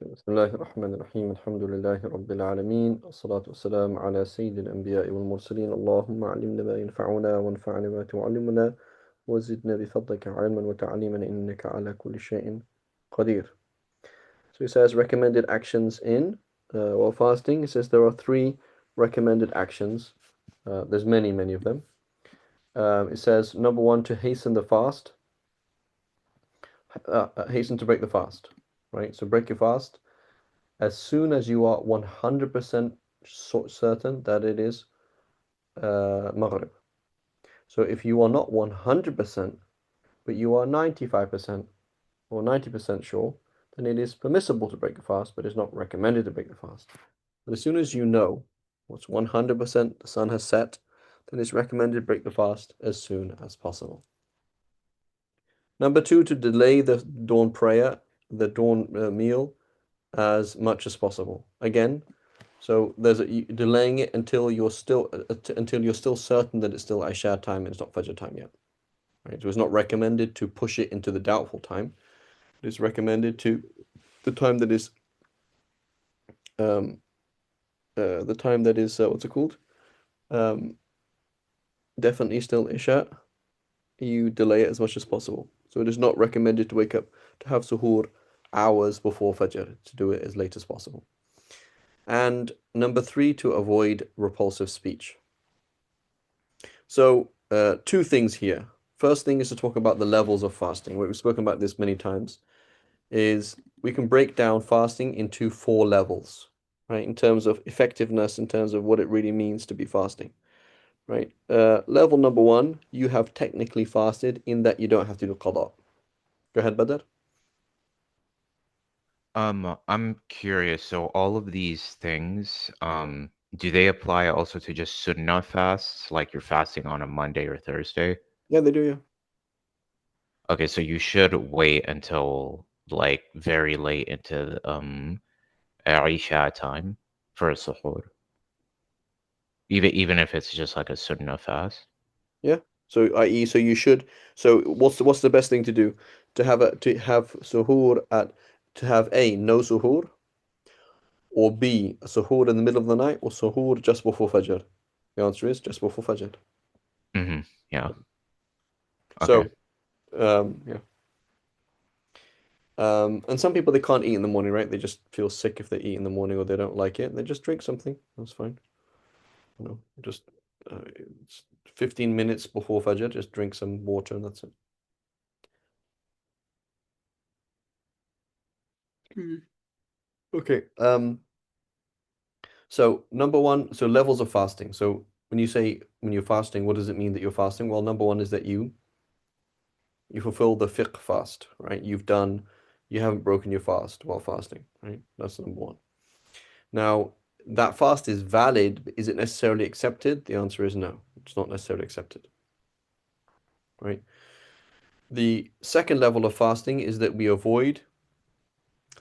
بسم الله الرحمن الرحيم الحمد لله رب العالمين الصلاة والسلام على سيد الأنبياء والمرسلين اللهم علمنا ما ينفعنا وانفعنا ما تعلمنا وزدنا بفضلك علما وتعليما إنك على كل شيء قدير. So he says recommended actions in while fasting. He says there are three recommended actions. There's many of them. It says number one, to hasten the fast, hasten to break the fast, right? So break your fast as soon as you are 100% certain that it is Maghrib. So if you are not 100%, but you are 95% or 90% sure, then it is permissible to break the fast, but it's not recommended to break the fast. But as soon as you know what's 100% the sun has set, then it's recommended to break the fast as soon as possible. Number two, to delay the dawn prayer, the dawn meal, as much as possible. Again, so there's delaying it until you're still certain that it's still Isha time and it's not Fajr time yet. Right? So it's not recommended to push it into the doubtful time. It is recommended to the time that is what's it called? Um, Definitely still Isha. You delay it as much as possible. So it is not recommended to wake up to have suhoor hours before Fajr, to do it as late as possible. And number three, to avoid repulsive speech. So, two things here. First thing is to talk about the levels of fasting. We've spoken about this many times. Is we can break down fasting into four levels, right? In terms of effectiveness, in terms of what it really means to be fasting, right? Level number one, you have technically fasted in that you don't have to do qada. Go ahead, Badr. I'm curious. So all of these things, do they apply also to just sunnah fasts, like you're fasting on a Monday or Thursday? Yeah, they do. Yeah. Okay, so you should wait until like very late into Isha time for a suhoor, even if it's just like a sunnah fast. Yeah. So, i.e., so you should. So, what's the best thing to do? To have suhoor at to have a no suhoor, or B, a suhoor in the middle of the night, or suhoor just before Fajr? The answer is just before Fajr. Mm-hmm. Yeah. So, Okay. yeah. And some people they can't eat in the morning, right? They just feel sick if they eat in the morning or they don't like it. They just drink something. That's fine. Just it's 15 minutes before Fajr, just drink some water and that's it. Mm. Okay. So number one, so levels of fasting. So when you're fasting, what does it mean that you're fasting? Well, number one is that you fulfill the fiqh fast, right? You haven't broken your fast while fasting, right? That's number one. Now, that fast is valid, but is it necessarily accepted? The answer is no. It's not necessarily accepted, right? The second level of fasting is that we avoid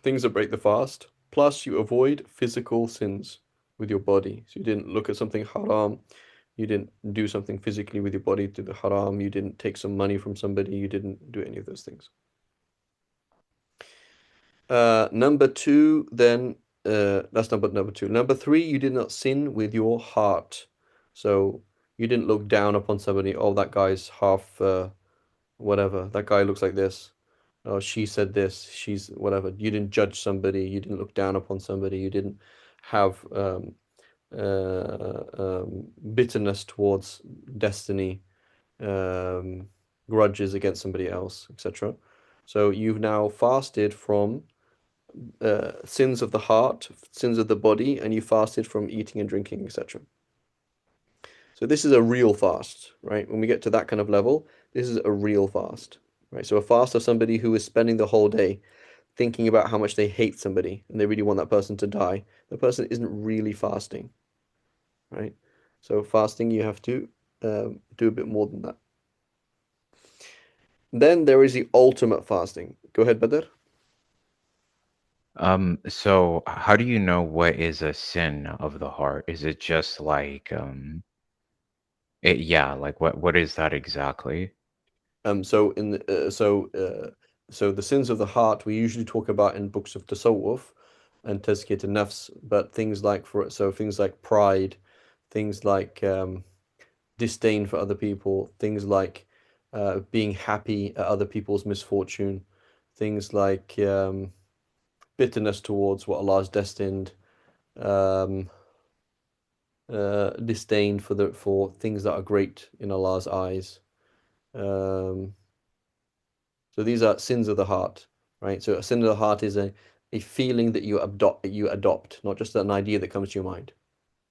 things that break the fast, plus you avoid physical sins with your body. So you didn't look at something haram, you didn't do something physically with your body to the haram, you didn't take some money from somebody, you didn't do any of those things. Number two, then that's number two. Number three, you did not sin with your heart. So you didn't look down upon somebody. Oh, that guy's half whatever. That guy looks like this. Oh, she said this. She's whatever. You didn't judge somebody. You didn't look down upon somebody. You didn't have bitterness towards destiny, grudges against somebody else, etc. So you've now fasted from sins of the heart, sins of the body, and you fasted from eating and drinking, etc. So this is a real fast, right? When we get to that kind of level, this is a real fast, right? So a fast of somebody who is spending the whole day thinking about how much they hate somebody and they really want that person to die. The person isn't really fasting, right? So fasting, you have to do a bit more than that. Then there is the ultimate fasting. Go ahead, Badr. So how do you know what is a sin of the heart? Is it just like yeah, like what is that exactly? So in the, so the sins of the heart we usually talk about in books of tasawwuf. and tazkiyat nafs, but things like pride, things like disdain for other people, things like being happy at other people's misfortune, things like bitterness towards what Allah has destined, um, disdain for things that are great in Allah's eyes. Um, so these are sins of the heart, right? So a sin of the heart is a feeling that you adopt, not just an idea that comes to your mind,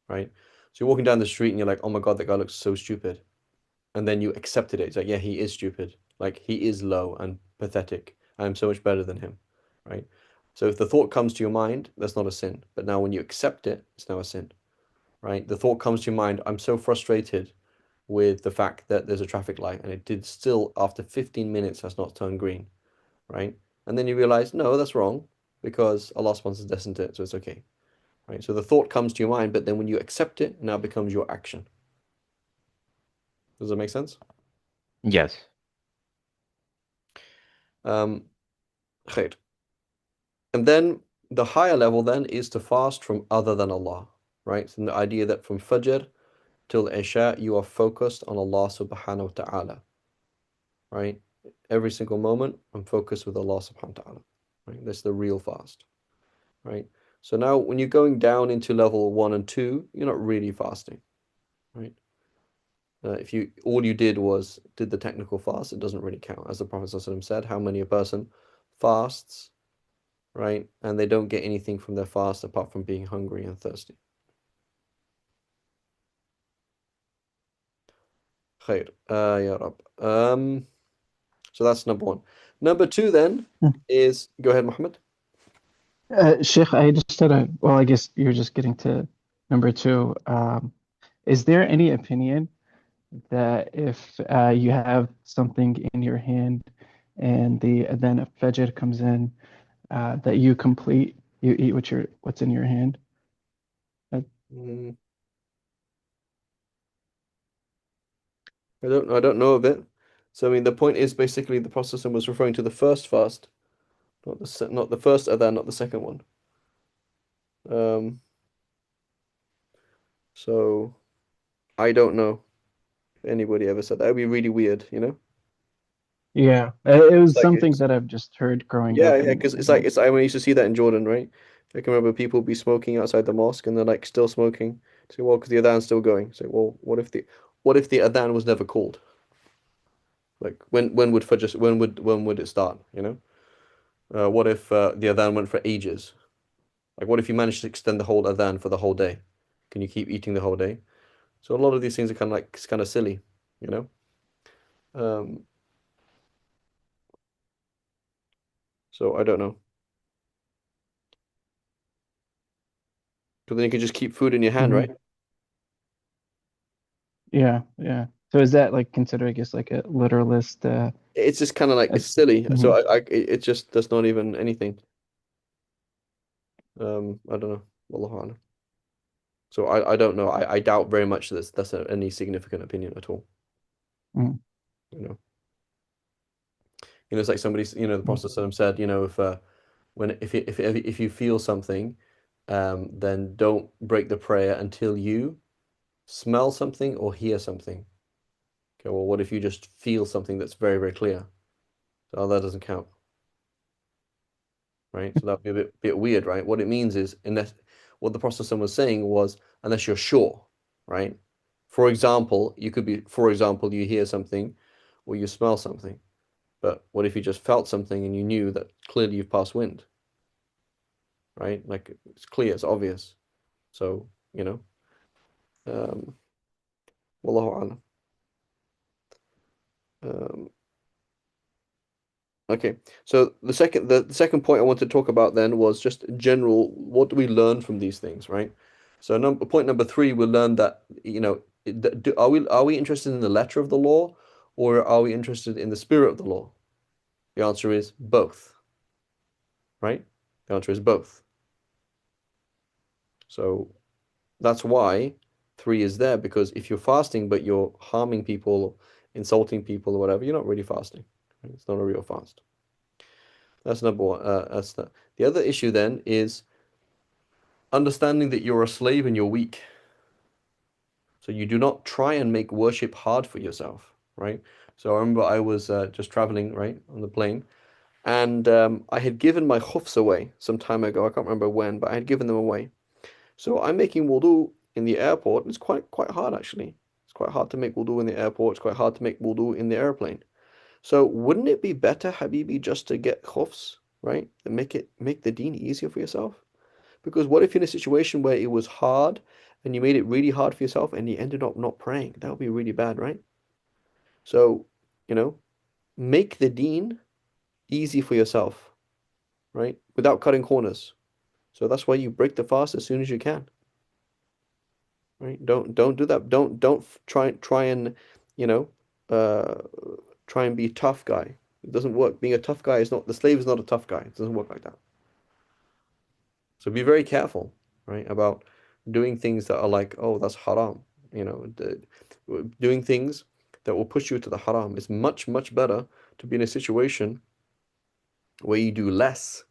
right? So you're walking down the street and you're like, oh my God, that guy looks so stupid. And then you accepted it. It's like, yeah, he is stupid. Like he is low and pathetic. I'm so much better than him, right? So if the thought comes to your mind, that's not a sin. But now when you accept it, it's now a sin, right? The thought comes to your mind, I'm so frustrated with the fact that there's a traffic light and it did still after 15 minutes has not turned green, right? And then you realize, no, that's wrong because Allah sponsors destined it, so it's okay, right? So the thought comes to your mind, but then when you accept it, it now becomes your action. Does that make sense? Yes. Um, Khair. And then the higher level then is to fast from other than Allah, right? So the idea that from Fajr till Isha, you are focused on Allah subhanahu wa ta'ala, right? Every single moment, I'm focused with Allah subhanahu wa ta'ala, right? That's the real fast, right? So now when you're going down into level 1 and 2, you're not really fasting, right? If you all you did the technical fast, it doesn't really count. As the Prophet ﷺ said, how many a person fasts, right? And they don't get anything from their fast apart from being hungry and thirsty. Khair. Ya Rab. So that's number one. Number two then is go ahead, Muhammad. Sheikh, I just had well, I guess you're just getting to number two. Is there any opinion that if you have something in your hand and then a Fajr comes in, that you eat what's in your hand? Uh, Mm, I don't know of it. So I mean the point is basically the Prophet was referring to the first fast, not the first adhan, not the second one. Um, so I don't know if anybody ever said that. It'd be really weird, you know? yeah, it It's was like something it's that I've just heard growing Yeah, up, yeah, because it's I used to see that in Jordan, right? I can remember people be smoking outside the mosque and they're like still smoking. So well, because the adhan's still going. So well, what if the adhan was never called? Like when would Fajr when would it start? You know? What if the adhan went for ages? Like what if you managed to extend the whole adhan for the whole day? Can you keep eating the whole day? So a lot of these things are kind of like it's kind of silly, you know? Um, so I don't know. Because then you can just keep food in your hand, hmm right? Yeah, yeah. So is that like considered, I guess, like a literalist? It's just kind of like Uh, it's silly. So mhm. it just that's not even anything. I don't know. Wallahu a'lam. So I don't know. I doubt very much that any significant opinion at all. Mhm. You know, it's like the Mhm. Prophet ﷺ said, if when if you feel something, then don't break the prayer until you smell something or hear something. Okay, well, what if you just feel something that's very, very clear? So that doesn't count, right? So that'd be a bit weird, right? What it means is unless what the Prophet ﷺ was saying was unless you're sure, right? For example, you hear something or you smell something. But what if you just felt something and you knew that clearly you've passed wind, right? Like it's clear, it's obvious. So, um, wallahu a'lam. Um, okay. So the second point I want to talk about then was just general, what do we learn from these things, right? So point number three, we learn that, are we interested in the letter of the law or are we interested in the spirit of the law? The answer is both, right? The answer is both. So that's why three is there, because if you're fasting but you're harming people, insulting people or whatever, you're not really fasting. Right? It's not a real fast. That's number one. The other issue then is understanding that you're a slave and you're weak. So you do not try and make worship hard for yourself, right? So I remember I was just traveling, right, on the plane, and I had given my khufs away some time ago. I can't remember when, but I had given them away. So I'm making wudu in the airport. It's quite hard actually. It's quite hard to make wudu in the airport. It's quite hard to make wudu in the airplane. So wouldn't it be better, Habibi, just to get khufs, right? And make the deen easier for yourself? Because what if you're in a situation where it was hard and you made it really hard for yourself and you ended up not praying? That would be really bad, right? So, you know, make the deen easy for yourself, right? Without cutting corners. So that's why you break the fast as soon as you can, right? Don't do that. Don't try and, you know, uh try and be a tough guy. It doesn't work. Being a tough guy is not, the slave is not a tough guy. It doesn't work like that. So be very careful, right, about doing things that are like, oh, that's haram. Doing things that will push you to the haram is much, much better to be in a situation where you do less,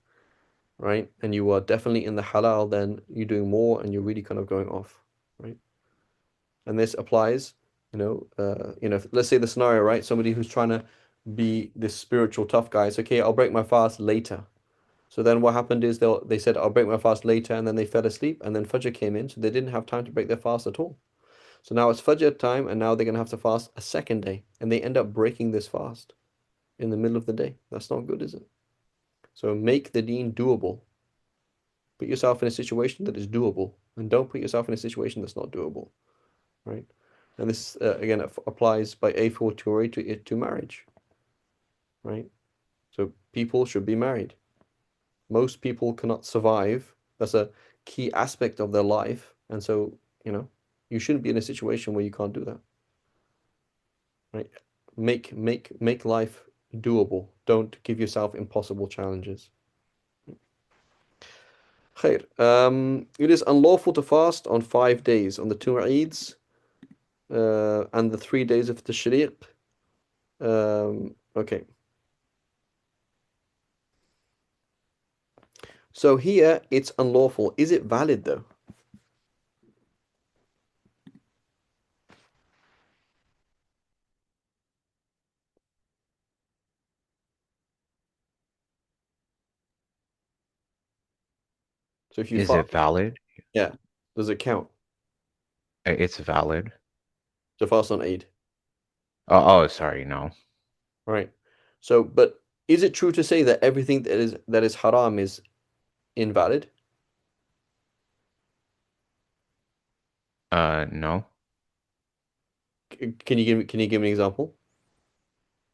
right? And you are definitely in the halal than you doing more and you're really kind of going off, right? And this applies, let's say the scenario, right? Somebody who's trying to be this spiritual tough guy. It's okay, I'll break my fast later. So then what happened is they said, I'll break my fast later, and then they fell asleep, and then Fajr came in, so they didn't have time to break their fast at all. So now it's Fajr time, and now they're going to have to fast a second day, and they end up breaking this fast in the middle of the day. That's not good, is it? So make the deen doable. Put yourself in a situation that is doable, and don't put yourself in a situation that's not doable, right? And this, again, applies by a fortiori to marriage, right? So people should be married. Most people cannot survive. That's a key aspect of their life. And so, you shouldn't be in a situation where you can't do that. Right? Make life doable. Don't give yourself impossible challenges. Khair. It is unlawful to fast on 5 days, on the two Eids, and the 3 days of the Tashriq. Okay. So here it's unlawful. Is it valid though? So if you Is fast, it valid? yeah, does it count It's valid. to fast on Eid? Oh, sorry, no. Right. So, but is it true to say that everything that is haram is invalid? No. Can you give me an example?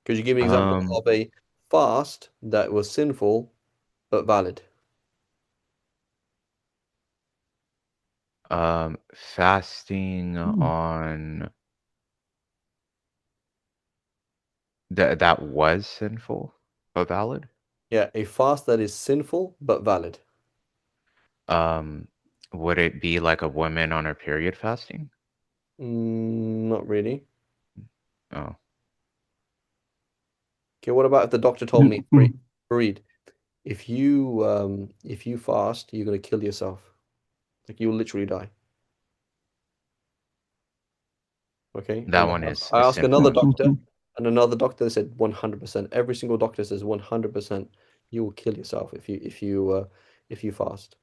Could you give me an example Um, of a fast that was sinful but valid? Fasting Hmm. on that was sinful but valid. Yeah, a fast that is sinful but valid. Um, would it be like a woman on her period fasting? Not really. Oh, Okay, what about if the doctor told me, Mm-mm. Fareed, if you fast, you're gonna kill yourself. Like you'll literally die. Okay, that and one I is ask another sinful. doctor, and another doctor said 100%. Every single doctor says 100% you will kill yourself if you fast.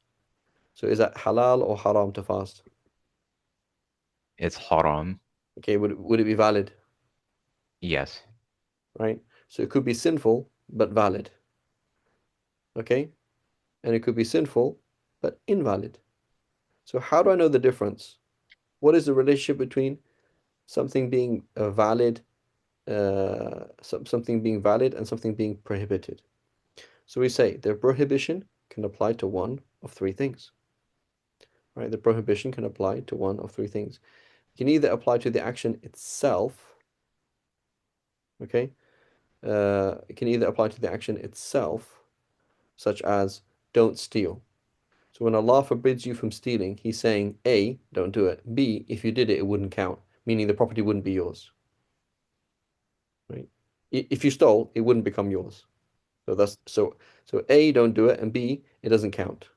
So is that halal or haram to fast? It's haram. Okay, would it be valid? Yes. Right? So it could be sinful but valid. Okay? And it could be sinful but invalid. So how do I know the difference? What is the relationship between something being valid, something being valid and something being prohibited? So we say the prohibition can apply to one of three things, right? The prohibition can apply to one of three things. It can either apply to the action itself, okay? It can either apply to the action itself, such as don't steal. So when Allah forbids you from stealing, He's saying A, don't do it. B, if you did it, it wouldn't count, meaning the property wouldn't be yours, right? If you stole, it wouldn't become yours. So A, don't do it, and B, it doesn't count.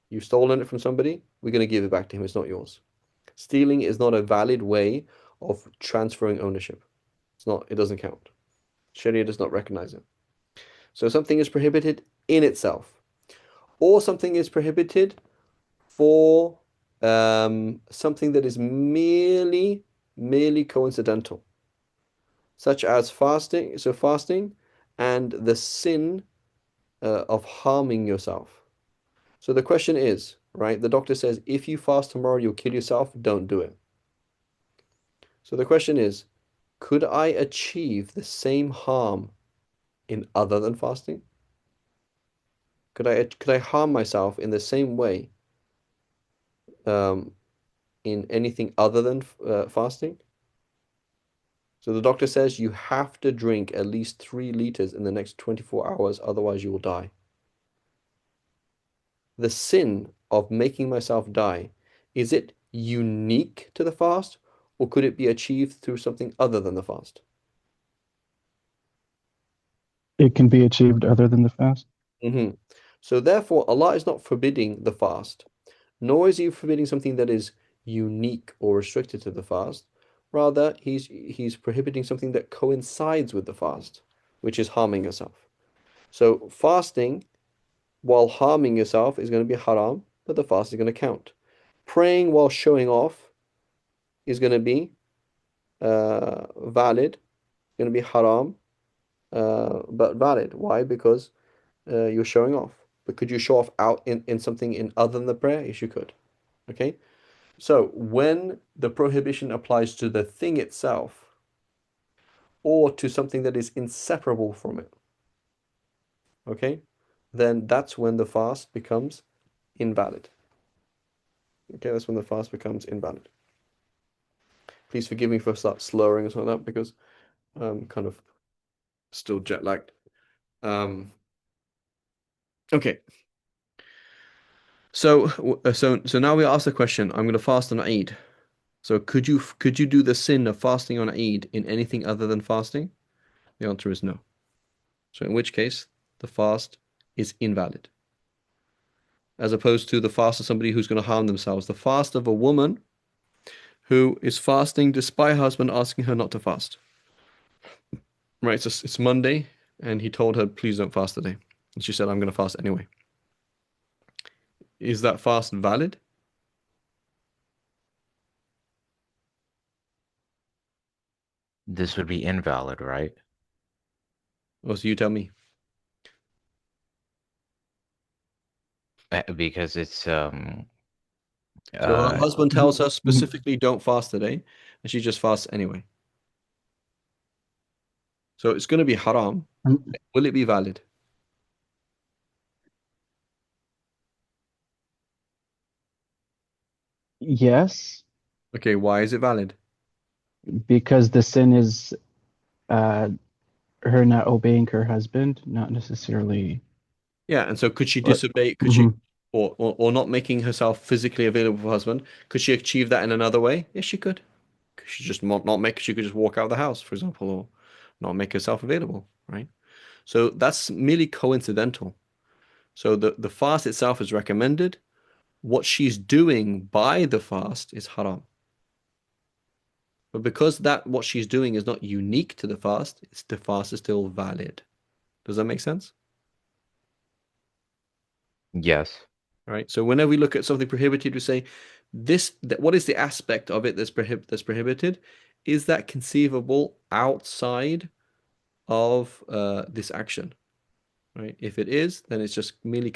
You've stolen it from somebody, we're going to give it back to him. It's not yours. Stealing is not a valid way of transferring ownership. It doesn't count. Sharia does not recognize it. So something is prohibited in itself, or something is prohibited for something that is merely coincidental, such as fasting. So fasting and the sin of harming yourself. So the question is, right? The doctor says, if you fast tomorrow, you'll kill yourself. Don't do it. So the question is, could I achieve the same harm in other than fasting? Could I harm myself in the same way um, in anything other than fasting? So the doctor says you have to drink at least 3 liters in the next 24 hours, otherwise you will die. The sin of making myself die, is it unique to the fast, or could it be achieved through something other than the fast? It can be achieved other than the fast. Hmm. So therefore, Allah is not forbidding the fast, nor is He forbidding something that is unique or restricted to the fast. Rather, He's prohibiting something that coincides with the fast, which is harming yourself. So fasting while harming yourself is going to be haram, but the fast is going to count. Praying while showing off is going to be valid, going to be haram, but valid. Why? Because you're showing off. But could you show off out in something in other than the prayer? Yes, you could. Okay. So when the prohibition applies to the thing itself or to something that is inseparable from it, okay, then that's when the fast becomes invalid. Okay, that's when the fast becomes invalid. Please forgive me for start slurring and something like that because I'm kind of still jet lagged. Okay. So now we ask the question, I'm going to fast on Eid. So could you do the sin of fasting on Eid in anything other than fasting? The answer is no. So in which case, the fast is invalid. As opposed to the fast of somebody who's going to harm themselves. The fast of a woman who is fasting despite her husband asking her not to fast. Right, so it's Monday, and he told her, please don't fast today. And she said, I'm going to fast anyway. Is that fast valid? This would be invalid, right? Or so you tell me. Because it's So her uh husband tells her Mhm. specifically, don't fast today, and she just fasts anyway. So it's going to be haram. Will it be valid? Yes, Okay, why is it valid? because the sin is uh, her not obeying her husband, not necessarily. Yeah, and so could she But disobey? Could she, mhm. or not making herself physically available for her husband? Could she achieve that in another way? Yes, she could. She just not make. She could just walk out of the house, for example, or not make herself available, right? So that's merely coincidental. So the fast itself is recommended. What she's doing by the fast is haram. But because that what she's doing is not unique to the fast is still valid. Does that make sense? yes. Right. So whenever we look at something prohibited, we say what is the aspect of it that's prohibited? Is that conceivable outside of this action? Right. If it is, then it's just merely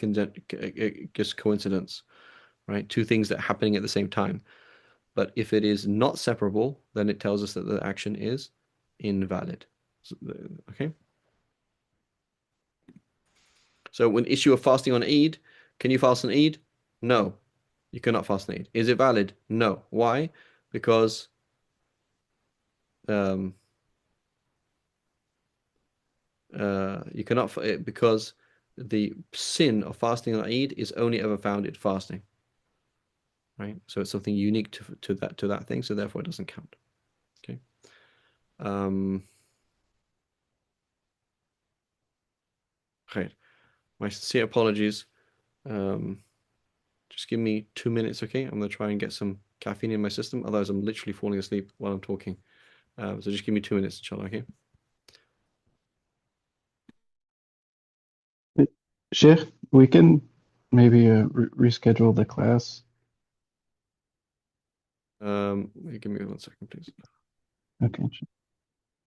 just coincidence, right? Two things that are happening at the same time. But if it is not separable, then it tells us that the action is invalid. Okay. So when issue of fasting on Eid, can you fast on Eid? No, you cannot fast on Eid. Is it valid? No. Why? Because um, you cannot because the sin of fasting on Eid is only ever found in fasting, right? So it's something unique to that thing, so therefore it doesn't count. Okay. Um, okay. My sincere apologies. Um, Just give me 2 minutes, okay? I'm gonna try and get some caffeine in my system. Otherwise, I'm literally falling asleep while I'm talking. So just give me 2 minutes, inshallah, okay? Sheikh, we can maybe reschedule the class. Give me 1 second, please. Okay.